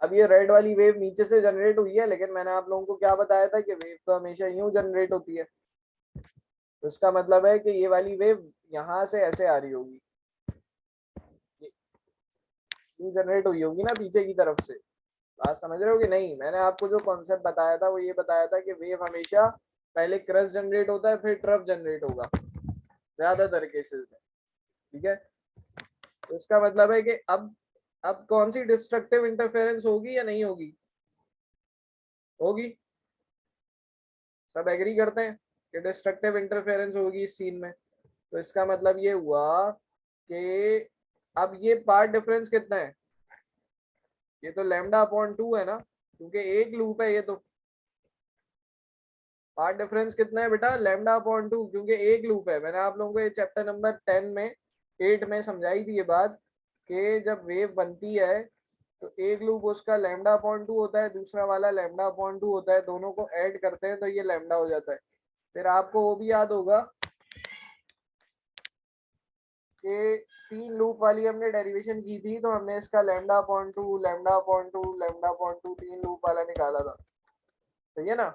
अब ये रेड वाली वेव नीचे से जनरेट हुई है, लेकिन मैंने आप लोगों को क्या बताया था कि वेव तो हमेशा यूं जनरेट होती है। तो इसका मतलब है कि ये वाली वेव यहाँ से ऐसे आ रही होगी, ये यूं जनरेट हुई होगी ना पीछे की तरफ से। बात समझ रहे हो कि नहीं? मैंने आपको जो कॉन्सेप्ट बताया था वो ये बताया था कि वेव हमेशा पहले क्रस्ट जनरेट होता है फिर ट्रफ जनरेट होगा ज्यादातर केसेस में। ठीक है, तो इसका मतलब है कि अब कौन सी डिस्ट्रक्टिव इंटरफेरेंस होगी या नहीं होगी? होगी। सब एग्री करते हैं कि डिस्ट्रक्टिव इंटरफेरेंस होगी इस सीन में। तो इसका मतलब ये हुआ कि अब ये पार्ट डिफरेंस कितना है? ये तो लैम्डा अपॉन 2 है ना, क्योंकि एक लूप है ये तो। पार्ट डिफरेंस कितना है बेटा? लैम्डा अपॉन 2, क्योंकि एक लूप है। मैंने आप लोगों को ये चैप्टर नंबर 10 में 8 में समझाई थी ये बात कि जब वेव बनती है तो एक लूप उसका लैम्डा अपॉन 2 होता है, दूसरा वाला लैम्डा अपॉन 2 होता है, दोनों को ऐड करते हैं तो ये लैम्डा हो जाता है। फिर आपको वो भी याद होगा कि 3 लूप वाली हमने डेरिवेशन की थी, तो हमने इसका lambda upon 2 lambda upon 2 lambda upon 2 3 loop वाला निकाला था। सही है ना?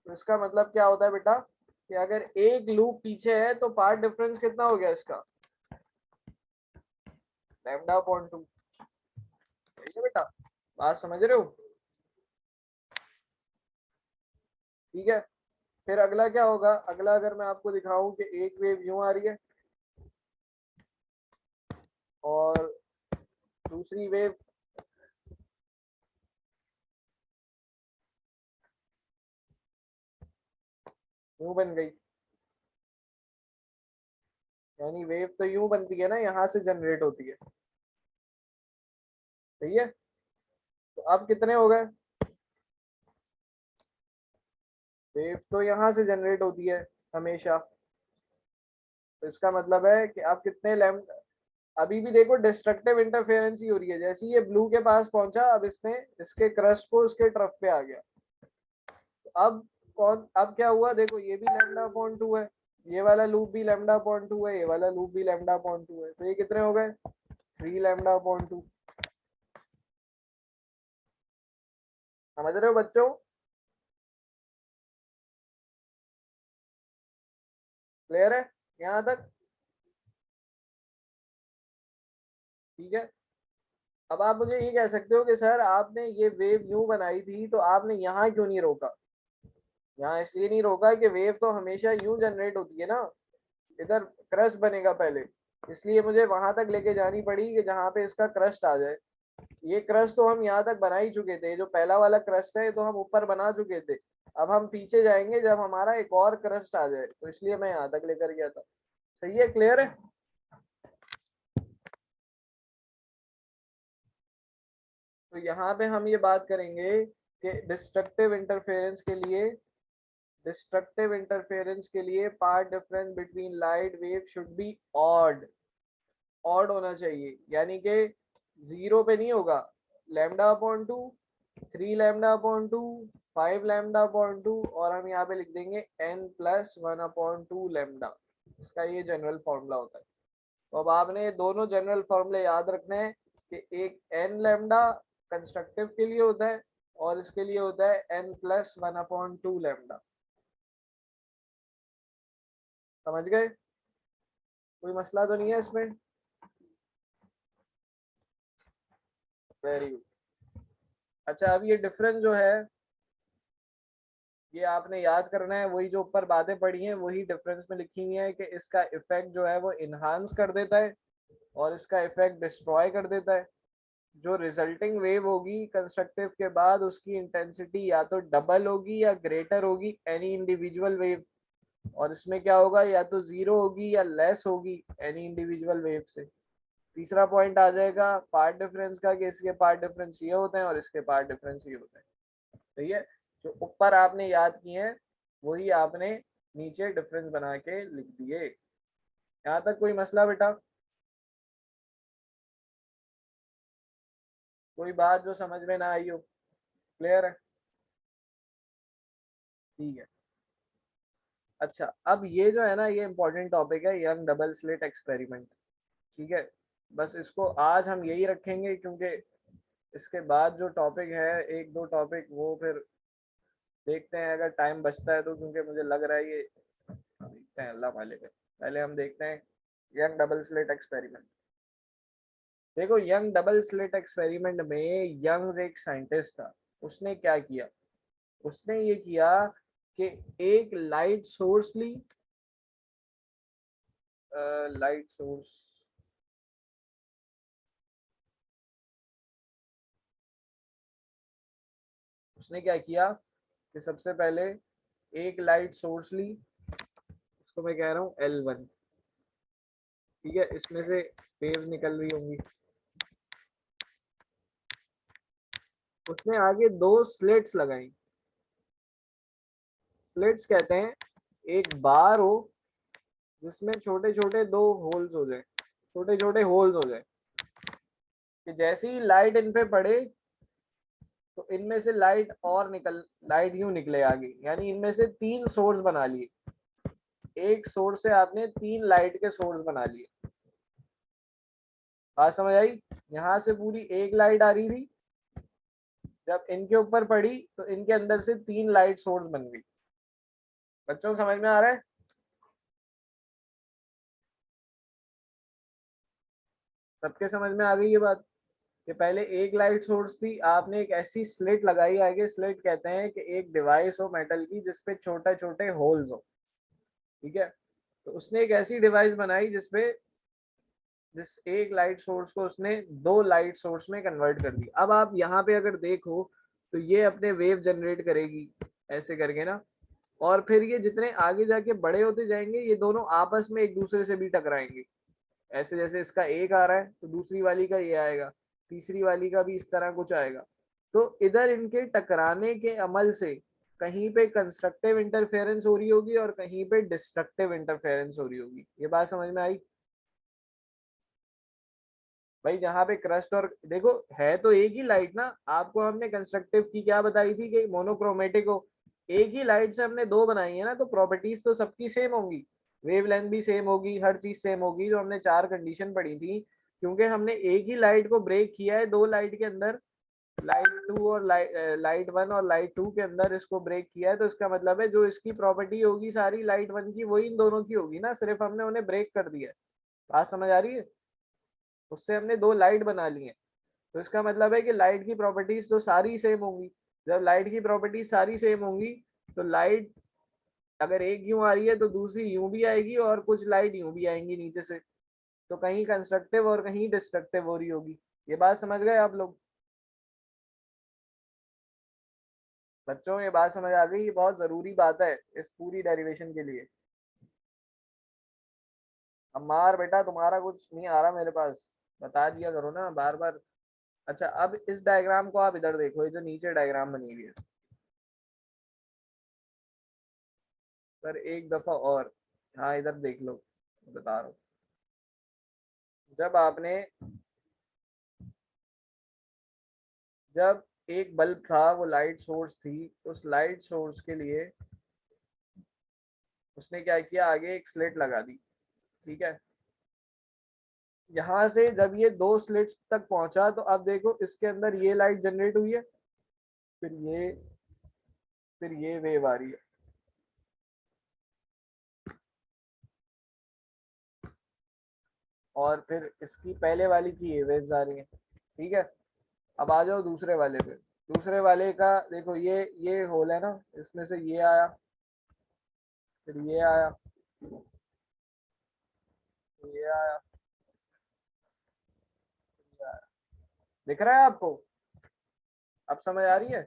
तो इसका मतलब क्या होता है बेटा कि अगर एक लूप पीछे है तो पार्ट डिफरेंस कितना हो गया इसका? Lambda upon 2। सही है बेटा? बात समझ रहे हो? ठीक है, फिर अगला क्या होगा? अगला अगर मैं आपको दिखाऊं कि एक वेव यूं आ रही है और दूसरी वेव यूं बन गई, यानी वेव तो यूं बनती है ना, यहां से जनरेट होती है। सही है, तो अब कितने हो गए? वेव तो यहाँ से जनरेट होती है हमेशा। तो इसका मतलब है कि आप कितने लैम्डा, अभी भी देखो डिस्ट्रक्टिव इंटरफेरेंस ही हो रही है। जैसे ही ये ब्लू के पास पहुंचा, अब इसने इसके क्रस्ट को उसके ट्रफ पे आ गया। तो अब क्या हुआ? देखो ये भी लैम्डा अपॉन 2 है, ये वाला लूप भी लैम्डा अपॉन 2 है, ये वाला लूप भी लैम्डा अपॉन 2 है, तो ये कितने हो गए? 3 लैम्डा अपॉन 2। समझ रहे हो बच्चों? क्लियर है यहाँ तक? ठीक है, अब आप मुझे ये कह सकते हो कि सर आपने ये वेव यूं बनाई थी तो आपने यहाँ क्यों नहीं रोका? यहाँ इसलिए नहीं रोका कि वेव तो हमेशा यूं जनरेट होती है ना, इधर क्रस्ट बनेगा पहले, इसलिए मुझे वहां तक लेके जानी पड़ी कि जहाँ पे इसका क्रस्ट आ जाए। ये क्रस्ट तो हम यहाँ तक बना ही चुके थे, जो पहला वाला क्रस्ट है तो हम ऊपर बना चुके थे। अब हम पीछे जाएंगे जब हमारा एक और क्रस्ट आ जाए, तो इसलिए मैं यहाँ तक लेकर गया था। सही है? क्लियर है? तो यहाँ पे हम ये बात करेंगे कि डिस्ट्रक्टिव इंटरफेरेंस के लिए path difference between light wave should be odd. Odd होना चाहिए, यानी कि जीरो पे नहीं होगा। Lambda upon 2, 3 lambda upon 2, 5 lambda upon 2, और हम यहाँ पे लिख देंगे n प्लस 1 अपॉन 2 लैम्डा। इसका ये जनरल फॉर्मूला होता है। तो अब आपने ये दोनों जनरल फॉर्मूले याद रखने हैं कि एक n लैम्डा कंस्ट्रक्टिव के लिए होता है और इसके लिए होता है n प्लस 1 अपॉन 2 लैम्डा। समझ गए? कोई मसला तो नहीं है इसमें? Very good. अच्छा, अब ये डिफरेंस जो है ये आपने याद करना है, वही जो ऊपर बातें पड़ी हैं वही डिफरेंस में लिखी हुई है कि इसका इफेक्ट जो है वो इन्हांस कर देता है और इसका इफेक्ट डिस्ट्रॉय कर देता है। जो रिजल्टिंग वेव होगी कंस्ट्रक्टिव के बाद, उसकी इंटेंसिटी या तो डबल होगी या ग्रेटर होगी एनी इंडिविजुअल वेव, और इसमें क्या होगा? या तो जीरो होगी या लेस होगी एनी इंडिविजुअल वेव से। तीसरा पॉइंट आ जाएगा पार्ट डिफरेंस का, कि इसके पार्ट डिफरेंस ये होते हैं और इसके पार्ट डिफरेंस ये होते हैं। सही है? जो ऊपर आपने याद किए हैं वही आपने नीचे डिफरेंस बना के लिख दिए। यहाँ तक कोई मसला बेटा? कोई बात जो समझ में ना आई हो? क्लियर है? ठीक है। अच्छा, अब ये जो है ना, ये इंपॉर्टेंट टॉपिक है, यंग डबल स्लिट एक्सपेरिमेंट। ठीक है, बस इसको आज हम यही रखेंगे क्योंकि इसके बाद जो टॉपिक है, एक दो टॉपिक, वो फिर देखते हैं अगर टाइम बचता है तो, क्योंकि मुझे लग रहा है ये, देखते हैं अल्लाह मालिक है। पहले हम देखते हैं यंग डबल स्लिट एक्सपेरिमेंट। देखो यंग डबल स्लिट एक्सपेरिमेंट में यंग एक साइंटिस्ट था, उसने क्या किया, उसने ये किया कि एक लाइट सोर्स ली, लाइट सोर्स, उसने क्या किया कि सबसे पहले एक लाइट सोर्स ली, इसको मैं कह रहा हूँ L1, ठीक है, इसमें से वेव्स निकल रही होंगी। उसने आगे दो स्लिट्स लगाई। स्लिट्स कहते हैं एक बार हो जिसमें छोटे छोटे दो होल्स हो जाए, छोटे छोटे होल्स हो जाए, कि जैसे ही लाइट इन पे पड़े तो इनमें से लाइट और निकल, लाइट यूं निकले आगे, यानी इनमें से तीन सोर्स बना लिए। एक सोर्स से आपने तीन लाइट के सोर्स बना लिए। बात समझ आई? यहाँ से पूरी एक लाइट आ रही थी, जब इनके ऊपर पड़ी तो इनके अंदर से तीन लाइट सोर्स बन गई। बच्चों को समझ में आ रहा है? सबके समझ में आ गई ये बात कि पहले एक लाइट सोर्स थी, आपने एक ऐसी स्लिट लगाई आगे। स्लिट कहते हैं कि एक डिवाइस हो मेटल की जिसपे छोटे छोटे होल्स हो, ठीक है। तो उसने एक ऐसी डिवाइस बनाई जिसपे, जिस एक लाइट सोर्स को उसने दो लाइट सोर्स में कन्वर्ट कर दिया। अब आप यहाँ पे अगर देखो तो ये अपने वेव जनरेट करेगी ऐसे करके ना, और फिर ये जितने आगे जाके बड़े होते जाएंगे ये दोनों आपस में एक दूसरे से भी टकराएंगे। ऐसे जैसे इसका एक आ रहा है तो दूसरी वाली का ये आएगा, तीसरी वाली का भी इस तरह कुछ आएगा। तो इधर इनके टकराने के अमल से कहीं पे कंस्ट्रक्टिव इंटरफेरेंस हो रही होगी और कहीं पे डिस्ट्रक्टिव इंटरफेरेंस हो रही होगी। ये बात समझ में आई? भाई जहाँ पे क्रस्ट और, देखो है तो एक ही लाइट ना, आपको हमने कंस्ट्रक्टिव की क्या बताई थी कि मोनोक्रोमेटिक हो। एक ही लाइट से हमने दो बनाई है ना, तो प्रॉपर्टीज तो सबकी सेम होंगी, वेवलेंथ भी सेम होगी, हर चीज सेम होगी। जो हमने चार कंडीशन पढ़ी थी, क्योंकि हमने एक ही लाइट को ब्रेक किया है दो लाइट के अंदर, लाइट टू और लाइट वन और लाइट टू के अंदर इसको ब्रेक किया है, तो इसका मतलब है जो इसकी प्रॉपर्टी होगी सारी लाइट वन की, वही इन दोनों की होगी ना, सिर्फ हमने उन्हें ब्रेक कर दिया है। बात समझ आ रही है? उससे हमने दो लाइट बना ली है, तो इसका मतलब है कि लाइट की प्रॉपर्टीज तो सारी सेम होंगी। जब लाइट की प्रॉपर्टीज सारी सेम होंगी तो लाइट अगर एक यूं आ रही है तो दूसरी यूं भी आएगी, और कुछ लाइट यूं भी आएंगी नीचे से, तो कहीं कंस्ट्रक्टिव और कहीं डिस्ट्रक्टिव हो रही होगी। ये बात समझ गए आप लोग? बच्चों ये बात समझ आ गई? ये बहुत जरूरी बात है इस पूरी डेरिवेशन के लिए। अम्मार बेटा तुम्हारा कुछ नहीं आ रहा मेरे पास, बता दिया करो ना बार बार। अच्छा अब इस डायग्राम को आप इधर देखो, ये जो नीचे डायग्राम बनी हुई है, सर एक दफा और, हाँ इधर देख लो, बता रहा हूँ। जब आपने, जब एक बल्ब था वो लाइट सोर्स थी, उस लाइट सोर्स के लिए उसने क्या किया, आगे एक स्लिट लगा दी, ठीक है। यहाँ से जब ये दो स्लिट्स तक पहुंचा तो अब देखो इसके अंदर ये लाइट जनरेट हुई है, फिर ये, फिर ये वेव आ रही है, और फिर इसकी पहले वाली की ये वेव्स आ रही है, ठीक है। अब आ जाओ दूसरे वाले पे। दूसरे वाले का देखो, ये होल है ना, इसमें से ये आया, फिर ये आया, ये आया, ये आया। दिख रहा है आपको? अब समझ आ रही है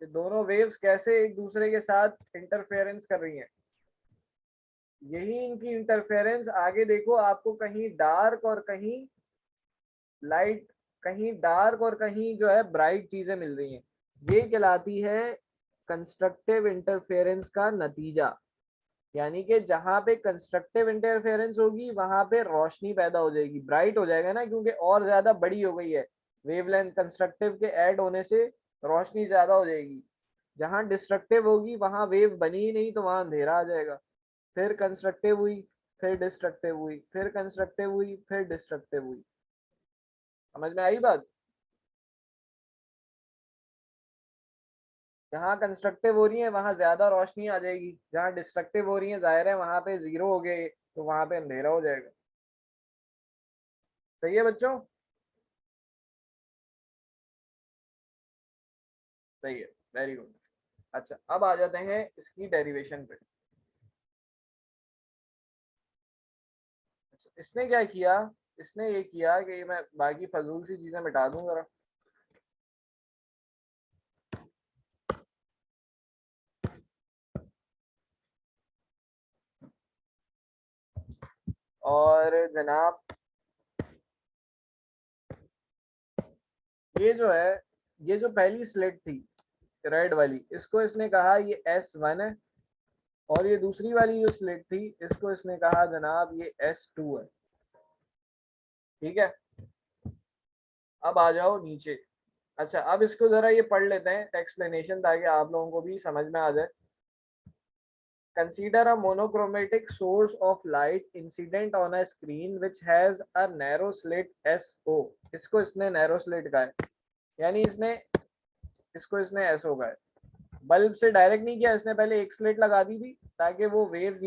कि दोनों वेव्स कैसे एक दूसरे के साथ इंटरफेरेंस कर रही हैं। यही इनकी इंटरफेरेंस आगे देखो आपको कहीं डार्क और कहीं लाइट, कहीं डार्क और कहीं जो है ब्राइट चीजें मिल रही हैं। ये कहलाती है कंस्ट्रक्टिव इंटरफेरेंस का नतीजा। यानी कि जहां पे कंस्ट्रक्टिव इंटरफेरेंस होगी वहां पे रोशनी पैदा हो जाएगी, ब्राइट हो जाएगा ना, क्योंकि और ज्यादा बड़ी हो गई है वेवलेंथ, कंस्ट्रक्टिव के ऐड होने से रोशनी ज्यादा हो जाएगी। जहां डिस्ट्रक्टिव होगी वहां वेव बनी ही नहीं, तो वहां अंधेरा आ जाएगा। फिर कंस्ट्रक्टिव हुई, फिर डिस्ट्रक्टिव हुई, फिर कंस्ट्रक्टिव हुई, फिर डिस्ट्रक्टिव हुई। समझ में आई बात? जहाँ कंस्ट्रक्टिव हो रही है वहां ज्यादा रोशनी आ जाएगी, जहाँ डिस्ट्रक्टिव हो रही है जाहिर है वहां पे जीरो हो गए, तो वहां पे अंधेरा हो जाएगा। सही है बच्चों? सही है, वेरी गुड। अच्छा अब आ जाते हैं इसकी डेरिवेशन पे। अच्छा, इसने क्या किया, इसने ये किया कि मैं बाकी फजूल सी चीजें मिटा दूं जरा। और जनाब ये जो है, ये जो पहली स्लेट थी रेड वाली, इसको इसने कहा ये S1 है, और ये दूसरी वाली जो स्लेट थी इसको इसने कहा जनाब ये S2 है। ठीक है, अब आ जाओ नीचे। अच्छा अब इसको जरा ये पढ़ लेते हैं एक्सप्लेनेशन, ताकि आप लोगों को भी समझ में आ जाए। Consider a monochromatic source of light incident on a screen which has a narrow slit SO। इसको इसने narrow slit का है, यानी इसने इसको इसने SO का है। बल्ब से डायरेक्ट नहीं किया इसने, पहले एक स्लिट लगा दी थी ताकि वो वेव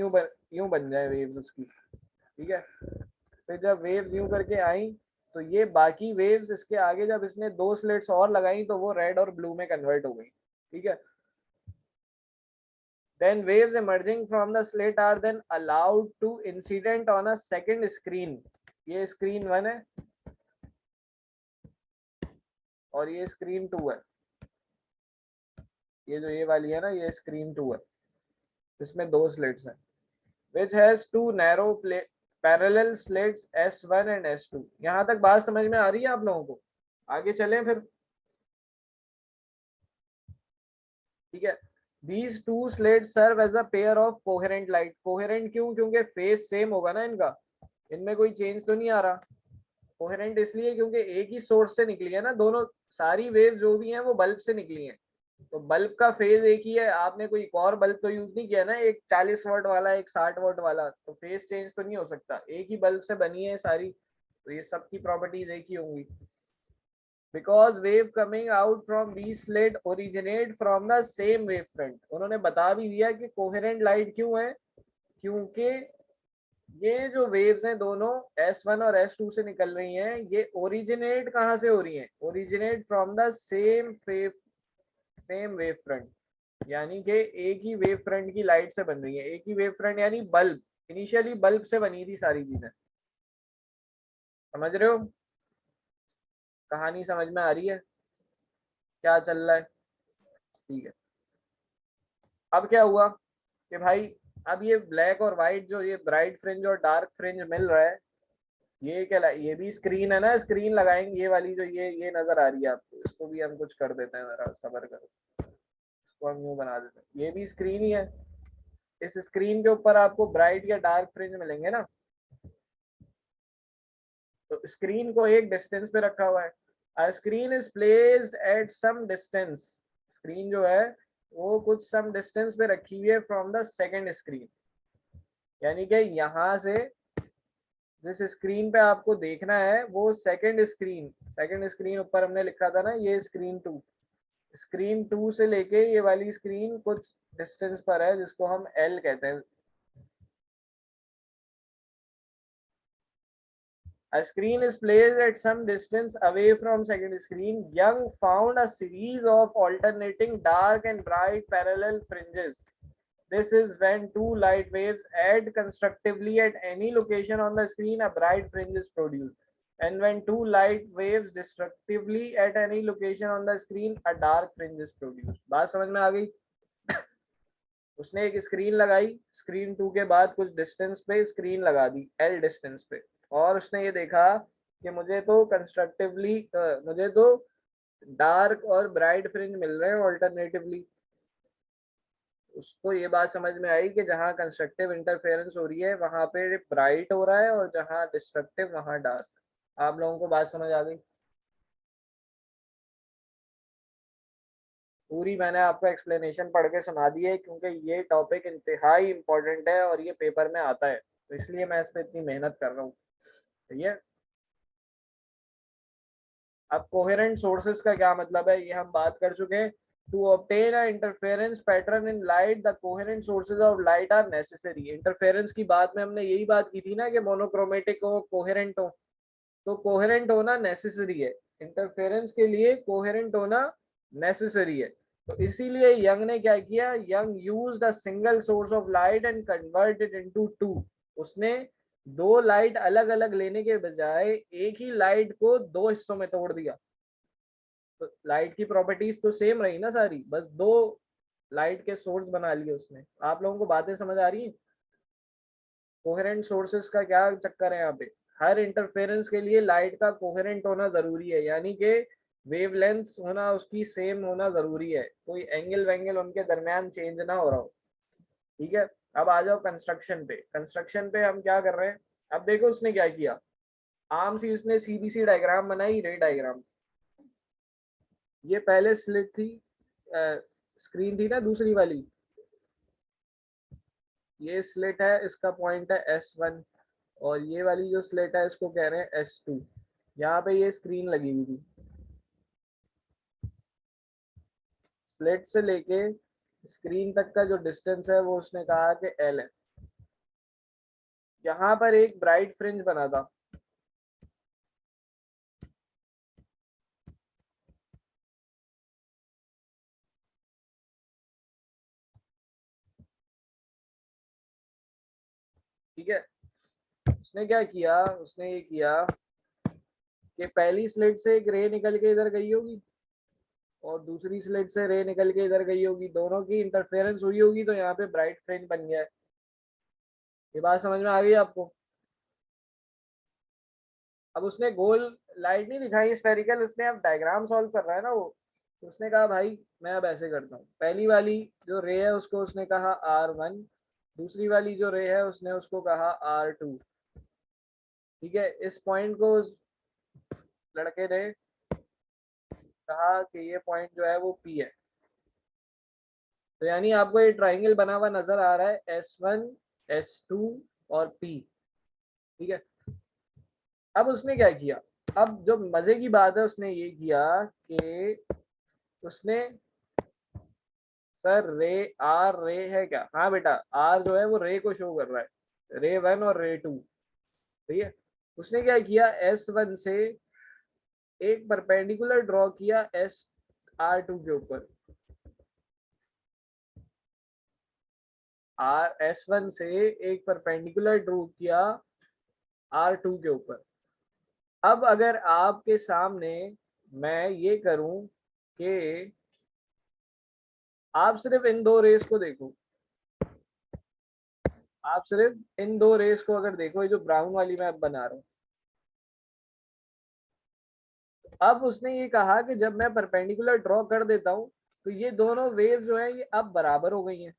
यूं बन जाए वेव उसकी। ठीक है, फिर जब वेव यूं करके आई तो ये बाकी वेव्स इसके आगे जब इसने दो स्लिट्स और लगाई तो वो रेड और ब्लू में कन्वर्ट हो गई। ठीक है, then waves emerging from the slit are then allowed to incident on a second screen। ये स्क्रीन 1 है और ये स्क्रीन 2 है। ये जो ये वाली है ना ये स्क्रीन 2 है, इसमें दो स्लिट्स हैं। which has two narrow parallel slits S1 and S2। यहाँ तक बात समझ में आ रही है आप लोगों को? आगे चलें फिर। ठीक है, these two slits serve as a pair of coherent light। coherent क्यों? क्योंकि फेस सेम होगा ना इनका, इनमें कोई चेंज तो नहीं आ रहा। कोहेरेंट इसलिए क्योंकि एक ही सोर्स से निकली है ना, दोनों सारी वेव जो भी हैं वो बल्ब से निकली हैं, तो बल्ब का फेज एक ही है। आपने कोई एक और बल्ब तो यूज नहीं किया ना, एक 40 वाट वाला एक 60 वाट वाला, तो फेज चेंज तो नहीं हो सकता, एक ही बल्ब से बनी है सारी, तो ये सब की प्रॉपर्टीज एक ही होंगी। Because wave coming out from B slit originate from the same wave front. उन्होंने बता भी दिया कि कोहेरेंट लाइट क्यों है, क्योंकि ये जो वेव्स हैं दोनों S1 और S2 से निकल रही हैं, ये ओरिजिनेट कहाँ से हो रही हैं? Originate from the same wave front, यानी कि एक ही वेव फ्रंट की लाइट से बन रही है। एक ही वेव फ्रंट यानी बल्ब, इनिशियली बल्ब से बनी थी सारी चीजें। समझ रहे हो? कहानी समझ में आ रही है क्या चल रहा है? ठीक है, अब क्या हुआ कि भाई अब ये ब्लैक और व्हाइट जो ये ब्राइट फ्रिंज और डार्क फ्रिंज मिल रहा है, ये क्या ये भी स्क्रीन है ना, स्क्रीन लगाएंगे ये वाली जो ये नजर आ रही है आपको, इसको भी हम कुछ कर देते हैं, जरा सबर करो, इसको हम यूं बना देते हैं, ये भी स्क्रीन ही है। इस स्क्रीन के ऊपर आपको ब्राइट या डार्क फ्रिंज मिलेंगे ना, तो स्क्रीन को एक डिस्टेंस पे रखा हुआ है। A screen is placed at some distance। Screen जो है वो कुछ सम डिस्टेंस पे रखी हुई है फ्रॉम द सेकंड स्क्रीन, यानी कि यहाँ से जिस स्क्रीन पे आपको देखना है वो सेकंड स्क्रीन ऊपर हमने लिखा था ना ये स्क्रीन टू से लेके ये वाली स्क्रीन कुछ डिस्टेंस पर है जिसको हम L कहते हैं। A screen is placed at some distance away from second screen. Young found a series of alternating dark and bright parallel fringes। This is when two light waves add constructively at any location on the screen, a bright fringe is produced। And when two light waves destructively at any location on the screen, a dark fringe is produced। बात समझ में आ गई? उसने एक screen लगाई, screen 2 के बाद कुछ डिस्टेंस पे स्क्रीन लगा दी L डिस्टेंस पे, और उसने ये देखा कि मुझे तो डार्क और ब्राइट फ्रिंज मिल रहे हैं ऑल्टरनेटिवली। उसको ये बात समझ में आई कि जहाँ कंस्ट्रक्टिव इंटरफेरेंस हो रही है वहां पे ब्राइट हो रहा है और जहाँ डिस्ट्रक्टिव वहां डार्क। आप लोगों को बात समझ आ गई? पूरी मैंने आपको एक्सप्लेनेशन पढ़ के सुना दी है, क्योंकि ये टॉपिक इंतहाई इंपॉर्टेंट है और ये पेपर में आता है, तो इसलिए मैं इस पर इतनी मेहनत कर रहा हूँ। ठीक है। अब कोहेरेंट सोर्सेस का क्या मतलब है ये हम बात कर चुके हैं। To obtain a interference pattern in light the coherent sources of light are necessary. Interference की बात में हमने यही बात की थी ना कि मोनोक्रोमेटिक हो कोहेरेंट हो, तो कोहेरेंट होना नेसेसरी है, इंटरफेरेंस के लिए कोहेरेंट होना नेसेसरी है। तो इसीलिए यंग ने क्या किया, young used a single source of light and converted into two. उसने दो लाइट अलग अलग लेने के बजाय एक ही लाइट को दो हिस्सों में तोड़ दिया। तो लाइट की प्रॉपर्टीज तो सेम रही ना सारी, बस दो लाइट के सोर्स बना लिए उसने। आप लोगों को बातें समझ आ रही हैं? कोहेरेंट सोर्सेस का क्या चक्कर है यहाँ पे, हर इंटरफेरेंस के लिए लाइट का कोहेरेंट होना जरूरी है, यानी कि वेवलेंथ होना उसकी सेम होना जरूरी है, कोई एंगल वेंगल उनके दरमियान चेंज ना हो रहा हो। ठीक है, अब आ जाओ कंस्ट्रक्शन पे। कंस्ट्रक्शन पे हम क्या कर रहे हैं, अब देखो उसने क्या किया, आम सी उसने सीधी सी डायग्राम बनाई, रे डायग्राम। ये पहले स्लिट थी, स्क्रीन थी ना दूसरी वाली, ये स्लिट है, इसका पॉइंट है S1, और ये वाली जो स्लेट है इसको कह रहे हैं S2। यहाँ पे ये स्क्रीन लगी हुई थी, स्लेट से लेके स्क्रीन तक का जो डिस्टेंस है वो उसने कहा कि L है। यहाँ पर एक ब्राइट फ्रिंज बना था, ठीक है। उसने क्या किया, उसने ये किया कि पहली स्लेट से एक रे निकल के इधर गई होगी और दूसरी स्लेट से रे निकल के इधर गई होगी, दोनों की इंटरफेरेंस हुई होगी, तो यहाँ पे ब्राइट फ्रिंज बन गया है। ये बात समझ में आ गई आपको? अब उसने गोल लाइट नहीं दिखाई स्फेरिकल, उसने अब डायग्राम सॉल्व कर रहा है ना वो, तो उसने कहा भाई मैं अब ऐसे करता हूँ, पहली वाली जो रे है उसको उसने कहा R1, दूसरी वाली जो रे है उसने उसको कहा R2। ठीक है, इस पॉइंट को उस लड़के ने कहा कि ये पॉइंट जो है वो P है। तो यानी आपको ये ट्राइंगल बना हुआ नजर आ रहा है, S1 S2 और P। ठीक है, अब उसने क्या किया, अब जो मजे की बात है उसने ये किया कि उसने, सर रे आर रे है क्या, हाँ बेटा आर जो है वो रे को शो कर रहा है, रे 1 और रे 2। ठीक है, उसने क्या किया, S1 से एक परपेंडिकुलर ड्रॉ किया R2 के ऊपर, S1 से एक परपेंडिकुलर ड्रॉ किया R2 के ऊपर। अब अगर आपके सामने मैं ये करूं कि आप सिर्फ इन दो रेस को देखो, आप सिर्फ इन दो रेस को अगर देखो, ये जो ब्राउन वाली मैं अब बना रहा हूँ, अब उसने ये कहा कि जब मैं परपेंडिकुलर ड्रॉ कर देता हूँ तो ये दोनों वेव जो है ये अब बराबर हो गई हैं।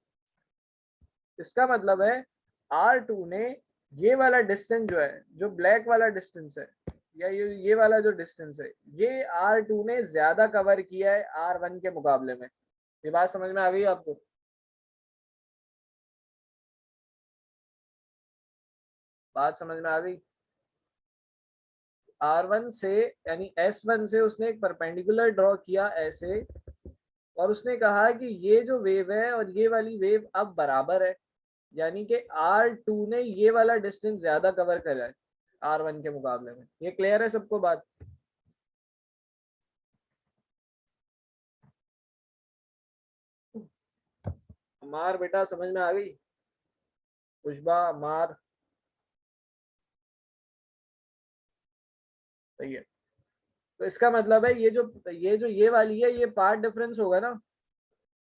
इसका मतलब है R2 ने ये वाला डिस्टेंस जो है, जो ब्लैक वाला डिस्टेंस है, या ये वाला जो डिस्टेंस है, ये R2 ने ज्यादा कवर किया है R1 के मुकाबले में। ये बात समझ में आ गई आपको? बात समझ में आ गई? R1 से यानी S1 से उसने एक परपेंडिकुलर ड्रॉ किया ऐसे, और उसने कहा कि ये जो वेव है और ये वाली वेव अब बराबर है, यानी कि R2 ने ये वाला डिस्टेंस ज्यादा कवर करा है R1 के मुकाबले में। ये क्लियर है सबको बात? मार बेटा समझ में आ गई? खुशबा मार, सही है। तो इसका मतलब है ये वाली है, ये पार्ट डिफरेंस होगा ना,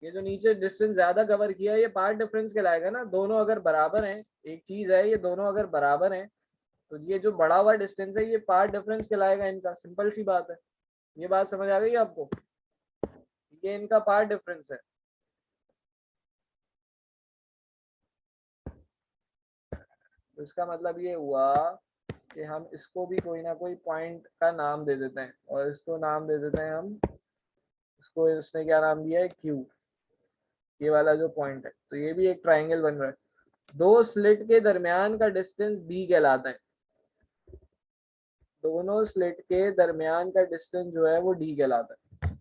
ये जो नीचे डिस्टेंस ज्यादा कवर किया है ये पार्ट डिफरेंस कहलाएगा ना। दोनों अगर बराबर हैं, एक चीज है ये, दोनों अगर बराबर हैं तो ये जो बड़ा हुआ डिस्टेंस है ये पार्ट डिफरेंस कहलाएगा इनका, सिंपल सी बात है। ये बात समझ आ गई आपको? ये इनका पार्ट डिफरेंस है। तो इसका मतलब ये हुआ कि हम इसको भी कोई ना कोई पॉइंट का नाम दे देते हैं, और इसको नाम दे देते हैं हम, इसको इसने क्या नाम दिया है, Q। ये वाला जो पॉइंट है, तो ये भी एक ट्राइंगल बन रहा है। दो स्लिट के दरमियान का डिस्टेंस B कहलाता है, दोनों स्लिट के दरमियान का डिस्टेंस जो है वो डी कहलाता है।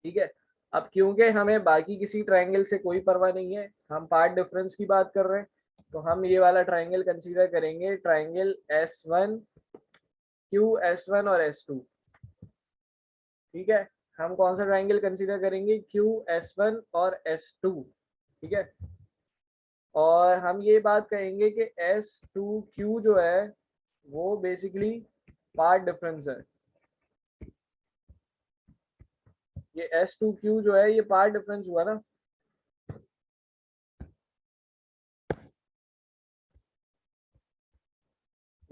ठीक है, अब क्योंकि हमें बाकी किसी ट्रायंगल से कोई परवाह नहीं है, हम पार्ट डिफरेंस की बात कर रहे हैं, तो हम ये वाला ट्रायंगल कंसीडर करेंगे, ट्रायंगल S1 QS1 और S2। ठीक है, हम कौन सा ट्रायंगल कंसीडर करेंगे, QS1 और S2। ठीक है, और हम ये बात कहेंगे कि S2Q जो है वो बेसिकली पार्ट डिफरेंस है। ये S2Q जो है ये पार्ट डिफरेंस हुआ ना,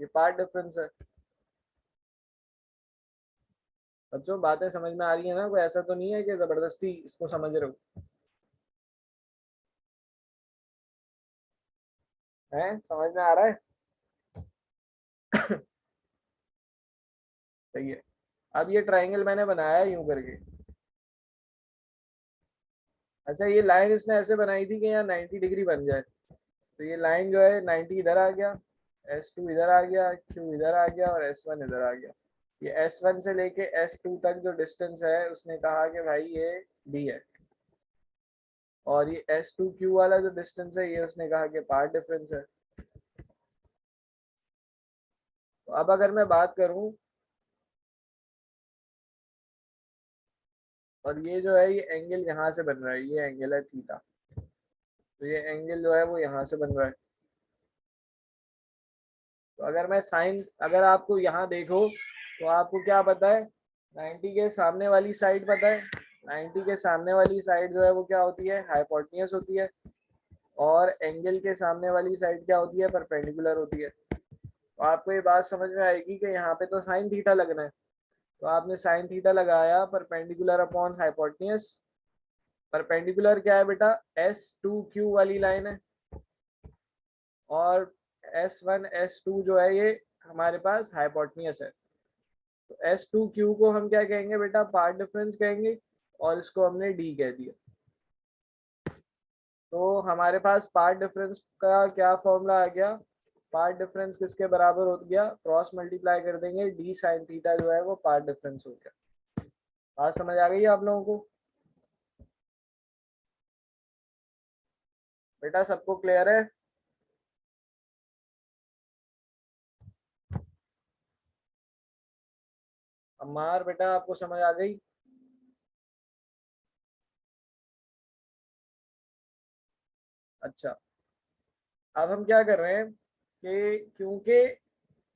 ये पार्ट डिफरेंस है। बच्चों बातें समझ में आ रही है ना, कोई ऐसा तो नहीं है कि जबरदस्ती इसको समझ रहे हो, है समझ में आ रहा है? सही है। अब ये ट्रायंगल मैंने बनाया यूं करके। अच्छा, ये लाइन इसने ऐसे बनाई थी कि यहाँ 90 डिग्री बन जाए, तो ये लाइन जो है 90 इधर आ गया, S2 इधर आ गया, Q इधर आ गया और S1 इधर आ गया। ये S1 से लेके S2 तक जो डिस्टेंस है उसने कहा कि भाई ये D है, और ये S2Q वाला जो डिस्टेंस है ये उसने कहा कि पार्ट डिफरेंस है। तो अब अगर मैं बात करूं, और ये जो है ये एंगल यहाँ से बन रहा है, ये एंगल है थीटा, तो ये एंगल जो है वो यहाँ से बन रहा है। तो अगर मैं साइन, अगर आपको यहाँ देखो तो आपको क्या पता है, 90 के सामने वाली साइड पता है, 90 के सामने वाली साइड जो है वो क्या होती है, हाइपोटेन्यूज होती है, और एंगल के सामने वाली साइड क्या होती है, परपेंडिकुलर होती है। तो आपको ये बात समझ में आएगी कि यहाँ पे तो साइन थीटा लगना है, तो आपने साइन थीटा लगाया परपेंडिकुलर अपॉन हाइपोटेन्यूज। परपेंडिकुलर क्या है बेटा, S2Q वाली लाइन है, और S1 S2 जो है ये हमारे पास हाइपोटेन्यूज है। तो S2Q को हम क्या कहेंगे बेटा, पार्ट डिफरेंस कहेंगे, और इसको हमने D कह दिया। तो हमारे पास पार्ट डिफरेंस का क्या फॉर्मूला आ गया, पार्ट डिफरेंस किसके बराबर हो गया, क्रॉस मल्टीप्लाई कर देंगे, D साइन थीटा जो है वो पार्ट डिफरेंस हो गया। बात समझ आ गई है आप लोगों को? बेटा सबको क्लियर है? अम्मार बेटा आपको समझ आ गई? अच्छा, अब हम क्या कर रहे हैं कि क्योंकि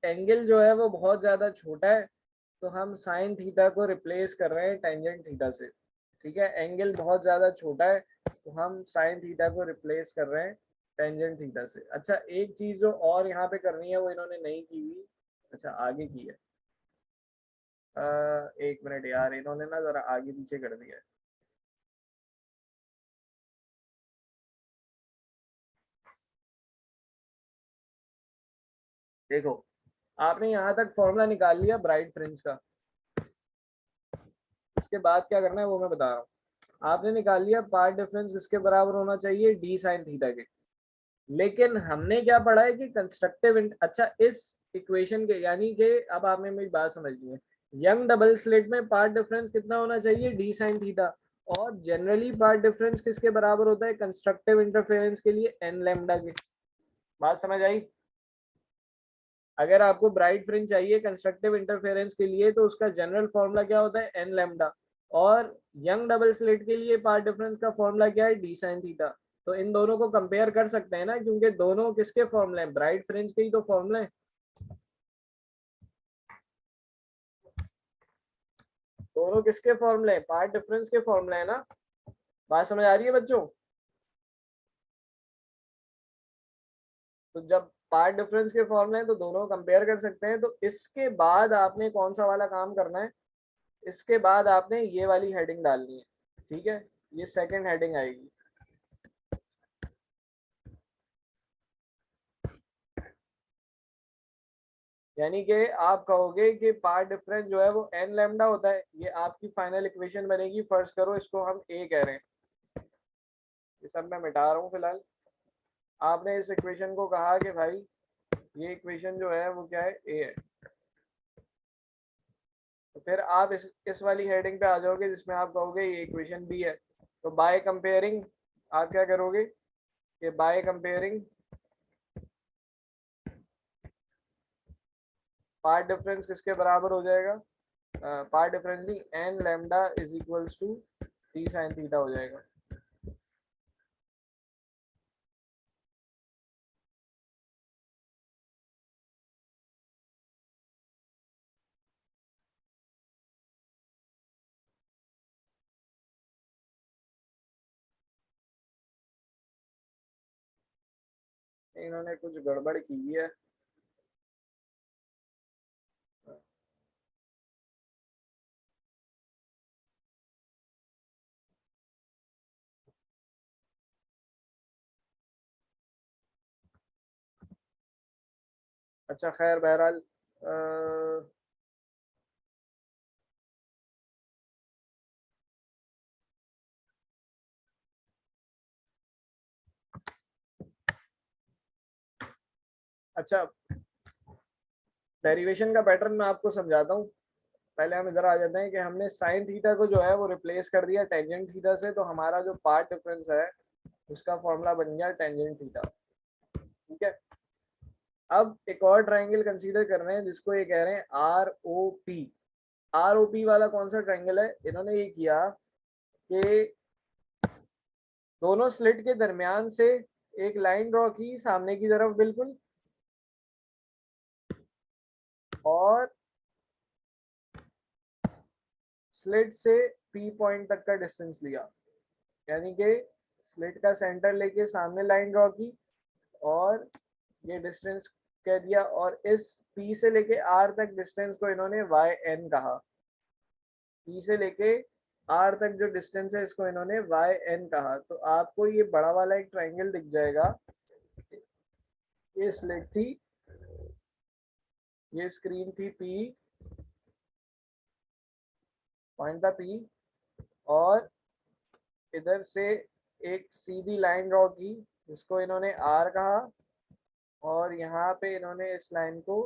एंगल जो है वो बहुत ज्यादा छोटा है, तो हम साइन थीटा को रिप्लेस कर रहे हैं टेंजेंट थीटा से। ठीक है, एंगल बहुत ज्यादा छोटा है तो हम साइन थीटा को रिप्लेस कर रहे हैं टेंजेंट थीटा से। अच्छा, एक चीज जो और यहाँ पे करनी है वो इन्होंने नहीं की हुई, अच्छा आगे की है। एक मिनट यार, इन्होंने ना जरा आगे पीछे कर दिया है। देखो, आपने यहाँ तक फॉर्मूला निकाल लिया ब्राइट फ्रिंज का, इसके बाद क्या करना है वो मैं बता रहा हूँ। आपने निकाल लिया पार्ट डिफरेंस किसके बराबर होना चाहिए, डी साइन थीटा के। लेकिन हमने क्या पढ़ा है कि कंस्ट्रक्टिव, अच्छा इस इक्वेशन के, यानी कि अब आपने मेरी बात समझ ली है, यंग डबल स्लिट में पार्ट डिफरेंस कितना होना चाहिए, डी साइन थीटा, और जनरली पार्ट डिफरेंस किसके बराबर होता है कंस्ट्रक्टिव इंटरफेरेंस के लिए, एन लैम्डा के। बात समझ आई? अगर आपको ब्राइट फ्रिंज चाहिए कंस्ट्रक्टिव इंटरफेरेंस के लिए तो उसका जनरल फॉर्मूला क्या होता है, एन लैम्डा, और यंग डबल स्लिट के लिए पार्ट डिफरेंस का फॉर्मूला क्या है, डी साइन थीटा। तो इन दोनों को कंपेयर कर सकते हैं ना, क्योंकि दोनों किसके फॉर्मूले हैं, ब्राइट फ्रिंज के ही तो फॉर्मूले हैं। दोनों किसके फॉर्मूले हैं, पार्ट डिफरेंस के फॉर्मूले है ना। बात समझ आ रही है बच्चों? तो जब पार्ट डिफरेंस के फॉर्मूले हैं तो दोनों कंपेयर कर सकते हैं। तो इसके बाद आपने कौन सा वाला काम करना है, इसके बाद आपने ये वाली हेडिंग डालनी है। ठीक है, ये सेकंड हेडिंग आएगी। यानी कि आप कहोगे कि पार्ट डिफरेंस जो है वो एन लैम्डा होता है, ये आपकी फाइनल इक्वेशन बनेगी। फर्स्ट करो इसको हम ए कह रहे हैं, ये सब मैं मिटा रहा हूँ फिलहाल। आपने इस इक्वेशन को कहा कि भाई ये इक्वेशन जो है वो क्या है, ए है। तो फिर आप इस वाली हेडिंग पे आ जाओगे जिसमें आप कहोगे ये इक्वेशन बी है। तो बाय कंपेयरिंग आप क्या करोगे कि बाय कंपेयरिंग पार्ट डिफरेंस किसके बराबर हो जाएगा, पार्ट डिफरेंस नहीं, n lambda is equals to t sine theta हो जाएगा। इन्होंने कुछ गड़बड़ की है। अच्छा खैर बहरहाल अच्छा डेरिवेशन का पैटर्न मैं आपको समझाता हूँ। पहले हम इधर आ जाते हैं कि हमने साइन थीटा को जो है वो रिप्लेस कर दिया टेंजेंट थीटा से, तो हमारा जो पार्ट डिफरेंस है उसका फॉर्मूला बन गया टेंजेंट थीटा। ठीक है, अब एक और ट्राइंगल कंसीडर कर रहे हैं जिसको ये कह रहे हैं R O P. R O P वाला कौन सा ट्राइंगल है, इन्होंने ये किया कि दोनों स्लिट के दरमियान से एक लाइन ड्रॉ की सामने की तरफ बिल्कुल, और स्लिट से पी पॉइंट तक का डिस्टेंस लिया, यानी कि स्लिट का सेंटर लेके सामने लाइन ड्रॉ की और ये डिस्टेंस कह दिया, और इस पी से लेके आर तक डिस्टेंस को इन्होंने वाई एन कहा। पी से लेके आर तक जो डिस्टेंस है इसको इन्होंने वाई एन कहा। तो आपको ये बड़ा वाला एक ट्राइंगल दिख जाएगा, ये स्लिट थी, ये स्क्रीन थी पी, पॉइंट था पी, और इधर से एक सीधी लाइन ड्रॉ की जिसको इन्होंने आर कहा, और यहाँ पे इन्होंने इस लाइन को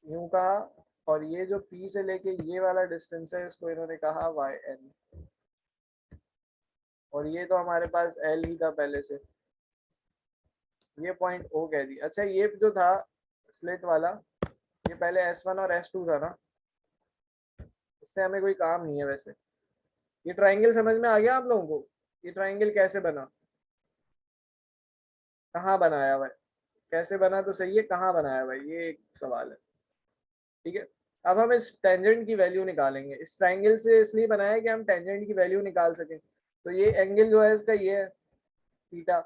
यूं कहा, और ये जो पी से लेके ये वाला डिस्टेंस है इसको इन्होंने कहा वाई एन, और ये तो हमारे पास एल ही था पहले से, ये पॉइंट ओ कह दी। अच्छा ये जो था स्लिट वाला, ये पहले S1 और S2 था ना, इससे हमें कोई काम नहीं है वैसे। ये ट्राइंगल समझ में आ गया आप लोगों को, ये ट्राइंगल कैसे बना, कहाँ बनाया हुआ है, कैसे बना तो सही है, कहाँ बनाया हुआ है, ये एक सवाल है। ठीक है, अब हम इस टेंजेंट की वैल्यू निकालेंगे। इस ट्राइंगल से इसलिए बनाया है कि हम टेंजेंट की वैल्यू निकाल सकें। तो ये एंगल जो है इसका ये है थीटा।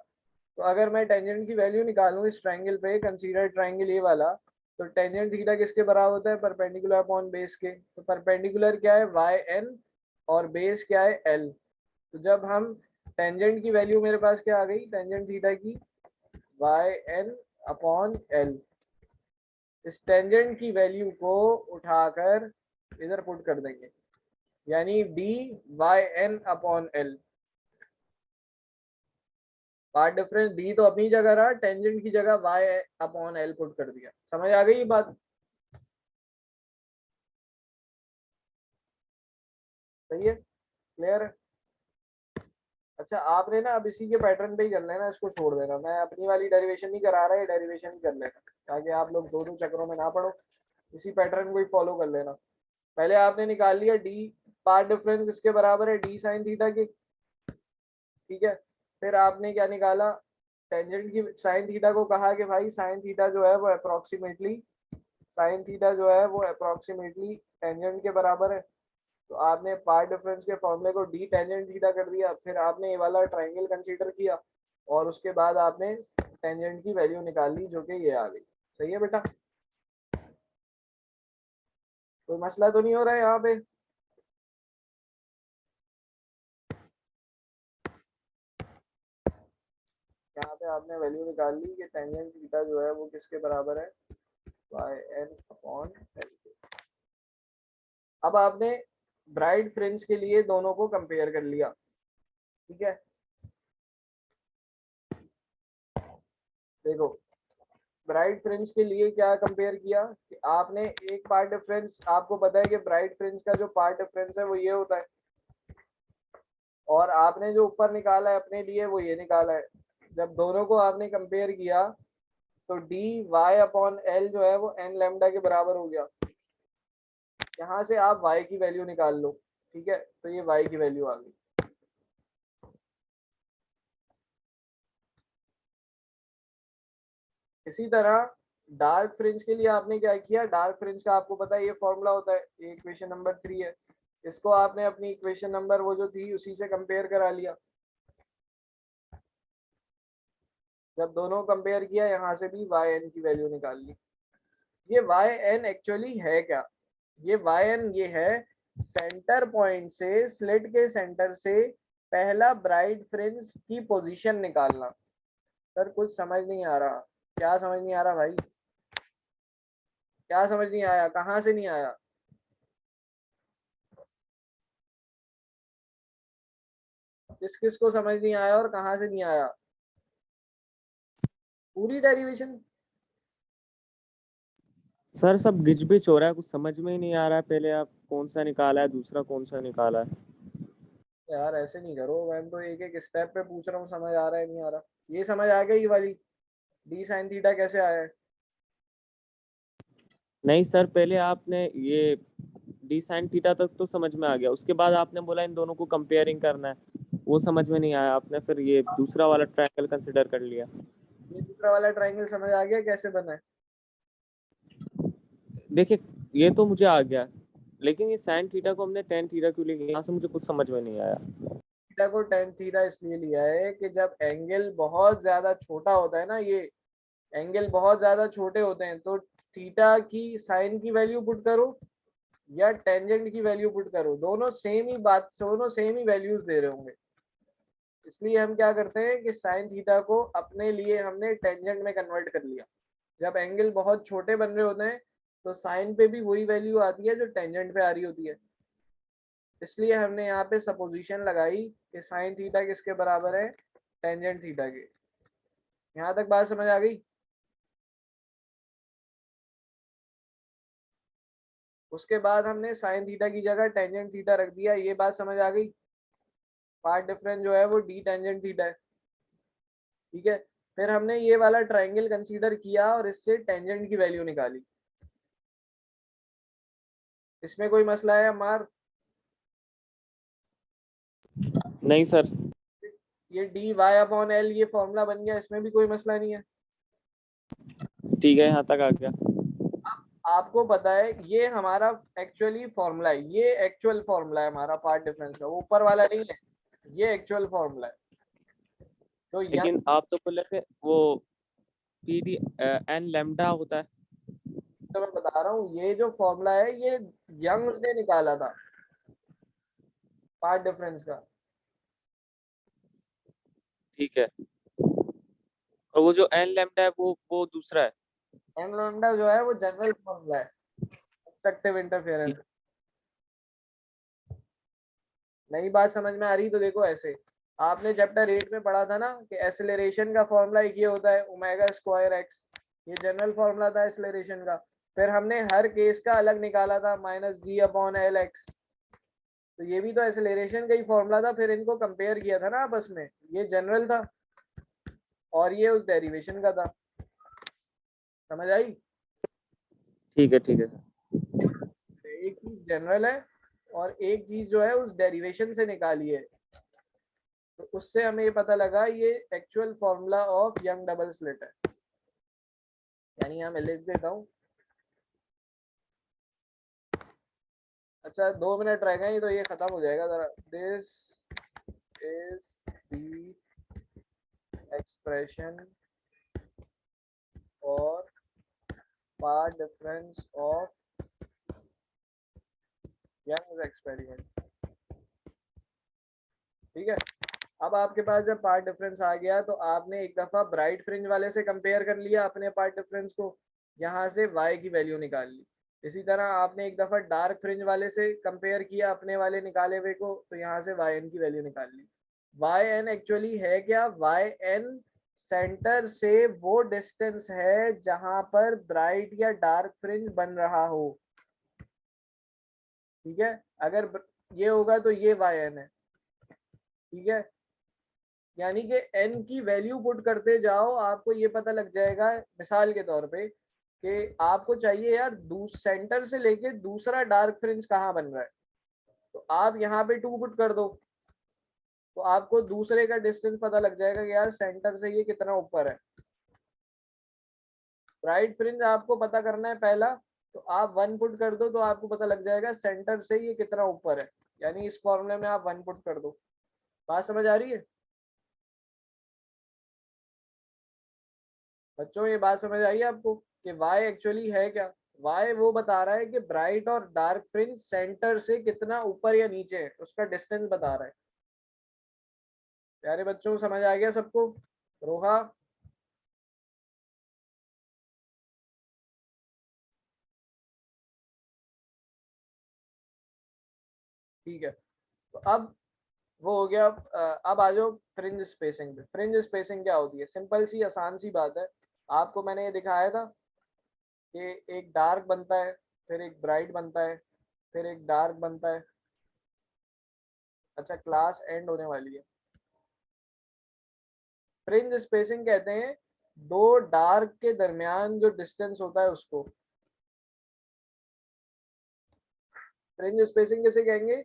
तो अगर मैं टेंजेंट की वैल्यू निकालूं इस ट्राइंगल पे, कंसीडर ट्राइंगल ये वाला, तो टेंजेंट थीटा किसके बराबर होता है, परपेंडिकुलर अपॉन बेस के। तो परपेंडिकुलर क्या है, वाई एन, और बेस क्या है, एल। तो जब हम टेंजेंट की वैल्यू मेरे पास क्या आ गई टेंजेंट थीटा की, वाई एन अपॉन एल। इस टेंजेंट की वैल्यू को उठाकर इधर पुट कर देंगे, यानी D Y N upon L. Path difference D तो अपनी जगह रहा, टेंजेंट की जगह वाई अपॉन एल पुट कर दिया। समझ आ गई ये बात, सही है, क्लियर है। अच्छा आपने ना अब इसी के पैटर्न पे ही कर लेना, इसको छोड़ देना, मैं अपनी वाली डेरिवेशन नहीं करा रहा है, डेरिवेशन कर लेना ताकि आप लोग दो दो चक्रों में ना पड़ो, इसी पैटर्न को ही फॉलो कर लेना। पहले आपने निकाल लिया डी, पार्ट डिफरेंस किसके बराबर है, डी साइन थीटा के। ठीक है, फिर आपने क्या निकाला, टेंजेंट की साइन थीटा को कहा कि भाई साइन थीटा जो है वो अप्रोक्सीमेटली, साइन थीटा जो है वो अप्रोक्सीमेटली टेंजेंट के बराबर है। तो आपने पार्ट डिफरेंस के फॉर्मूले को डी टेंजेंट थीटा कर दिया, फिर आपने ये वाला ट्राइंगल कंसीडर किया, और उसके बाद आपने टेंजेंट की वैल्यू निकाल ली जो कि ये आ गई। सही है बेटा, कोई मसला तो नहीं हो रहा है यहाँ पे। यहाँ पे आपने वैल्यू निकाल ली कि टेंजेंट थीटा जो है वो किसके बराबर है, वाई एन अपॉन एल। अब आपने ब्राइट फ्रिंज के लिए दोनों को कंपेयर कर लिया। ठीक है, देखो ब्राइट फ्रिंज के लिए क्या कंपेयर किया कि आपने एक पार्ट डिफरेंस, आपको पता है कि ब्राइट फ्रिंज का जो पार्ट डिफरेंस है वो ये होता है, और आपने जो ऊपर निकाला है अपने लिए वो ये निकाला है। जब दोनों को आपने कंपेयर किया तो डी वाई अपॉन एल जो है वो एन लैम्डा के बराबर हो गया। यहाँ से आप y की वैल्यू निकाल लो, ठीक है, तो ये y की वैल्यू आ गई। इसी तरह डार्क फ्रिंज के लिए आपने क्या किया, डार्क फ्रिंज का आपको पता है ये फॉर्मूला होता है, ये इक्वेशन नंबर 3 है, इसको आपने अपनी इक्वेशन नंबर वो जो थी उसी से कंपेयर करा लिया। जब दोनों कंपेयर किया यहाँ से भी वाई एन की वैल्यू निकाल ली। ये वाई एन एक्चुअली है क्या, ये वाई एन ये है सेंटर पॉइंट से, स्लिट के सेंटर से पहला ब्राइट फ्रिंज की पोजीशन निकालना। सर कुछ समझ नहीं आ रहा, क्या समझ नहीं आ रहा भाई, क्या समझ नहीं आया, कहाँ से नहीं आया? किस किस को समझ नहीं आया और कहाँ से नहीं आया? पूरी डेरिवेशन? सर सब गिचबिच हो रहा है, कुछ समझ में ही नहीं आ रहा है। पहले आप कौन सा निकाला है, दूसरा कौन सा निकाला है। यार ऐसे नहीं करो, मैं तो एक एक स्टेप पे पूछ रहा हूँ, समझ आ रहा है नहीं आ रहा। ये समझ आ गई वाली डी साइन थीटा कैसे आया है? नहीं सर, पहले आपने ये डी साइन थीटा तक तो समझ में आ गया, उसके बाद आपने बोला इन दोनों को कंपेयरिंग करना है, वो समझ में नहीं आया। आपने फिर ये दूसरा वाला ट्रायंगल कंसिडर कर लिया। ये दूसरा वाला ट्राइंगल समझ आ गया कैसे बना है? देखिए, ये तो मुझे आ गया, लेकिन ये साइन थीटा को हमने टेन थीटा क्यों लिया, यहाँ से मुझे कुछ समझ में नहीं आया। थीटा को टेन थीटा इसलिए लिया है कि जब एंगल बहुत ज्यादा छोटा होता है ना, ये एंगल बहुत ज्यादा छोटे होते हैं, तो थीटा की साइन की वैल्यू पुट करो या टेंजेंट की वैल्यू पुट करो, दोनों सेम ही बात, दोनों सेम ही वैल्यूज दे रहे होंगे। इसलिए हम क्या करते हैं कि साइन थीटा को अपने लिए हमने टेंजेंट में कन्वर्ट कर लिया। जब एंगल बहुत छोटे बन रहे होते हैं तो साइन पे भी वही वैल्यू आती है जो टेंजेंट पे आ रही होती है। इसलिए हमने यहाँ पे सपोजिशन लगाई कि साइन थीटा किसके बराबर है, टेंजेंट थीटा के। यहाँ तक बात समझ आ गई? उसके बाद हमने साइन थीटा की जगह टेंजेंट थीटा रख दिया, ये बात समझ आ गई। पार्ट डिफरेंस जो है वो डी टेंजेंट थीटा है, ठीक है। फिर हमने ये वाला ट्राइंगल कंसीडर किया और इससे टेंजेंट की वैल्यू निकाली। इसमें कोई मसला है अमार? नहीं सर। ये डी वाई अपॉन एल ये फॉर्मूला बन गया, इसमें भी कोई मसला नहीं है। ठीक है, यहाँ तक आ गया। आपको पता है ये हमारा एक्चुअली फॉर्मूला है, ये एक्चुअल फॉर्मूला है हमारा पार्ट डिफरेंस का, वो ऊपर वाला नहीं है, ये एक्चुअल फॉर्मूला है। तो लेकिन आप तो बोले थे वो पी डी एन लैम्डा होता है। तो मैं बता रहा हूँ ये जो फॉर्मूला है ये यंग्स ने निकाला था पार्ट डिफरेंस का। ठीक है, और वो जो एन लैम्डा है वो दूसरा है। एम लैम्डा जो है वो जनरल फॉर्मूला है कंस्ट्रक्टिव इंटरफेरेंस। ठीक। नई बात समझ में आ रही तो देखो, ऐसे आपने चैप्टर 8 में पढ़ा था ना कि एक्सेलरेशन का फॉर्मूला एक ये होता है ओमेगा स्क्वायर एक्स, ये जनरल फॉर्मूला था एक्सेलरेशन का। फिर हमने हर केस का अलग निकाला था माइनस जी अपॉन एल एक्स, तो ये भी तो एक्सेलरेशन का ही फॉर्मूला था। फिर इनको कंपेयर किया था ना आपस में, ये जनरल था और ये उस डेरिवेशन का था। समझ आई? ठीक है, ठीक है। एक चीज जनरल है और एक चीज जो है उस डेरिवेशन से निकाली है, तो उससे हमें ये पता लगा ये actual formula of young double slit है। यानी यहाँ मैं लिख देता हूँ। अच्छा 2 मिनट रह गए तो ये खत्म हो जाएगा जरा। दिस इज द एक्सप्रेशन और path difference of young experiment, ठीक है। अब आपके पास जब पार्ट डिफरेंस आ गया तो आपने एक दफा ब्राइट फ्रिंज वाले से कंपेयर कर लिया अपने पार्ट डिफरेंस को, यहाँ से y की वैल्यू निकाल ली। इसी तरह आपने एक दफा डार्क फ्रिंज वाले से कंपेयर किया अपने वाले निकाले हुए को, तो यहाँ से yn की वैल्यू निकाल ली। yn एक्चुअली है क्या, yn सेंटर से वो डिस्टेंस है जहां पर ब्राइट या डार्क फ्रिंज बन रहा हो। ठीक है, अगर ये होगा तो ये yn है। ठीक है, यानी कि n की वैल्यू पुट करते जाओ, आपको ये पता लग जाएगा मिसाल के तौर पे कि आपको चाहिए यार सेंटर से लेके दूसरा डार्क फ्रिंज कहाँ बन रहा है, तो आप यहाँ पे 2 पुट कर दो, तो आपको दूसरे का डिस्टेंस पता लग जाएगा कि यार सेंटर से ये कितना ऊपर है। ब्राइट फ्रिंज आपको पता करना है पहला, तो आप 1 पुट कर दो, तो आपको पता लग जाएगा सेंटर से ये कितना ऊपर है, यानी इस फॉर्मूले में आप 1 पुट कर दो। बात समझ आ रही है बच्चों? ये बात समझ आई आपको कि y एक्चुअली है क्या? y वो बता रहा है कि ब्राइट और डार्क फ्रिंज सेंटर से कितना ऊपर या नीचे है, उसका डिस्टेंस बता रहा है। प्यारे बच्चों समझ आ गया सबको? रोहा, ठीक है। तो अब वो हो गया। अब आ जाओ फ्रिंज स्पेसिंग पे। फ्रिंज स्पेसिंग क्या होती है? सिंपल सी आसान सी बात है। आपको मैंने ये दिखाया था कि एक डार्क बनता है, फिर एक ब्राइट बनता है, फिर एक डार्क बनता है। अच्छा, क्लास एंड होने वाली है। फ्रिंज स्पेसिंग कहते हैं दो डार्क के दरमियान जो डिस्टेंस होता है उसको। फ्रिंज स्पेसिंग कैसे कहेंगे?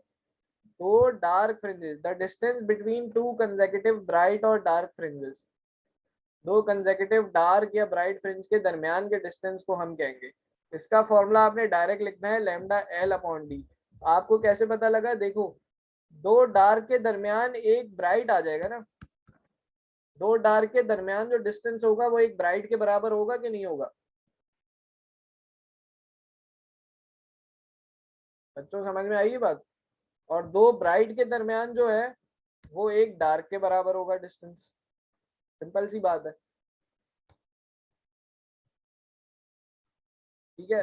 दो dark fringes, the distance between two consecutive bright और डार्क फ्रिंजेस। दो कंसेक्यूटिव डार्क या ब्राइट फ्रिंज के दरमियान के डिस्टेंस को हम कहेंगे। इसका फॉर्मूला आपने डायरेक्ट लिखना है लैम्डा एल अपॉन डी। आपको कैसे पता लगा? देखो, दो डार्क के दरमियान एक ब्राइट आ जाएगा ना, दो डार्क के दरमियान जो डिस्टेंस होगा वो एक ब्राइट के बराबर होगा कि नहीं होगा? बच्चों समझ में आई ये बात? और दो ब्राइट के दरमियान जो है वो एक डार्क के बराबर होगा डिस्टेंस। सिंपल सी बात है। ठीक है,